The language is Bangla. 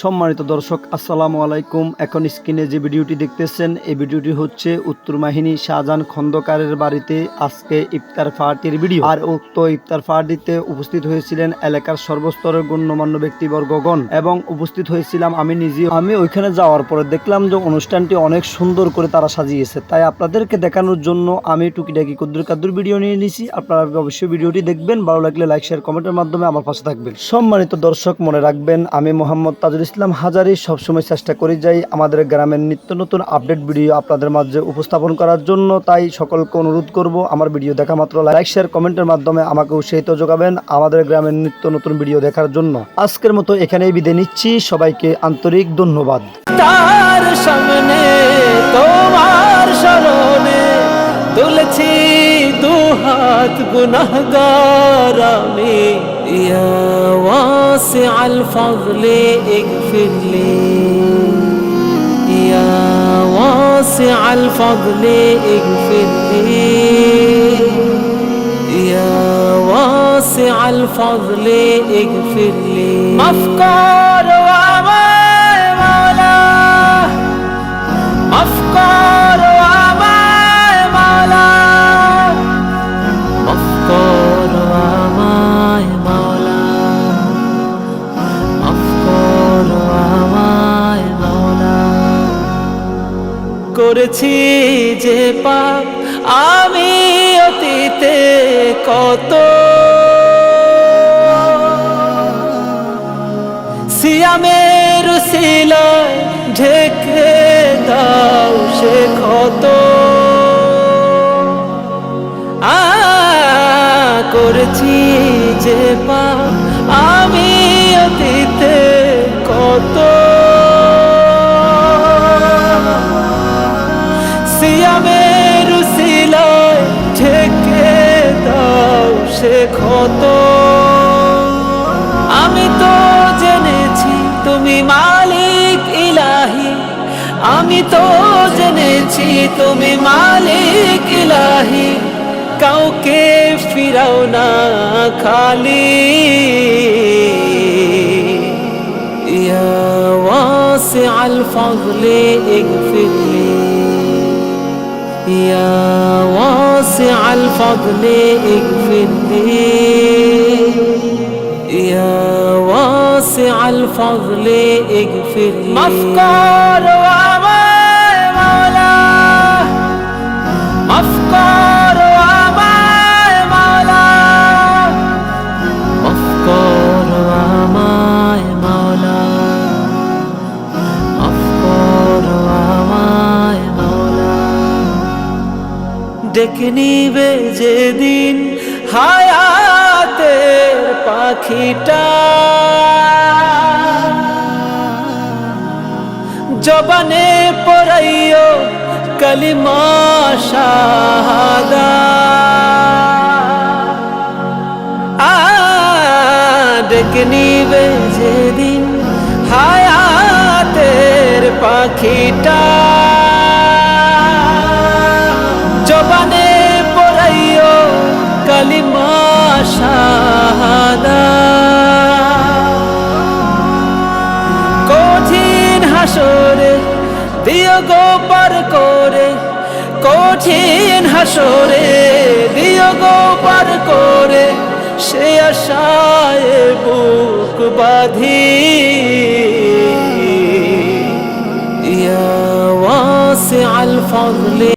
সম্মানিত দর্শক আসসালামু আলাইকুম। এখন স্ক্রিনে যে ভিডিওটি দেখতেছেন এই ভিডিওটি হচ্ছে উত্তর বাহিনী শাহজাহান খন্দকারের বাড়িতে আজকে ইফতার পার্টির ভিডিও। আর উক্ত ইফতার পার্টিতে উপস্থিত হয়েছিলেন এলাকার সর্বস্তরের গণ্যমান্য ব্যক্তিবর্গগণ এবং উপস্থিত হয়েছিলাম আমি নিজে। আমি ওইখানে যাওয়ার পরে দেখলাম যে অনুষ্ঠানটি অনেক সুন্দর করে তারা সাজিয়েছে, তাই আপনাদেরকে দেখানোর জন্য আমি টুকিটাকি কুদ্দুর কাদ্দুর ভিডিও নিয়ে নিয়েছি। আপনারা অবশ্যই ভিডিওটি দেখবেন, ভালো লাগলে লাইক শেয়ার কমেন্টের মাধ্যমে আমার পাশে থাকবেন। সম্মানিত দর্শক মনে রাখবেন, আমি মোহাম্মদ তাজুল ইসলাম হাজারি সবসময় চেষ্টা করে যাই আমাদের গ্রামের নিত্য নতুন আপডেট ভিডিও আপনাদের মাঝে উপস্থাপন করার জন্য। তাই সকলকে অনুরোধ করব আমার ভিডিও দেখা মাত্র লাইক শেয়ার কমেন্টের মাধ্যমে আমাকে উৎসাহিত যোগাবেন আমাদের গ্রামের নিত্য নতুন ভিডিও দেখার জন্য। আজকের মতো এখানেই বিদায় নিচ্ছি, সবাইকে আন্তরিক ধন্যবাদ। তার সামনে তোমার শরণে তুলছি দুহাত গুনাহগার আমি। ইয়া ওয়াসিআল ফাযলি ইগফিরলি, ইয়া ওয়াসিআল ফাযলি ইগফিরলি, ইয়া ওয়াসিআল ফাযলি ইগফিরলি। মাফ করো আমায় মাওলা, মাফ করো আমায় মাওলা, মাফ করো আমায় মাওলা, মাফ করো আমায় মাওলা। করেছি যে পাপ আমি অতীতে কত, সিয়ামের উসিলায় ঢেকে দাও সে ক্ষত। করেছি যে পাপ আমি অতীতে কত, সিয়ামের উসিলায় ঢেকে দাও সে ক্ষত। আমি তো জেনেছি তুমি মালিক ইলাহি, আমি তো জেনেছি তুমি মালিক ইলাহি, কাউকে ফিরাও না খালি। ইয়া ওয়াসিআল ফাযলি ইগফিরলি, ইয়া ওয়াসিআল ফাযলি ইগফিরলি, ইয়া ওয়াসিআল ফাযলি ইগফিরলি। মাফ করো আমায় মাওলা, মাফ করো আমায় মাওলা, মাফ করো আমায় মাওলা, মাফ করো আমায় মাওলা। ডেকে নিবে যেদিন হায়াতের পাখিটা, জবানে পড়াইও কালিমা শাহাদাত। ডেকে নিবে যেদিন হায়াতের পাখিটা, জবানে পড়াইও কালিমা শাহাদাত। কঠিন হাসরে দিও গো পার করে, কঠিন হাসরে দিও গো পার করে, সে আশায় বুক বাঁধি। ইয়া ওয়াসিআল ফাযলি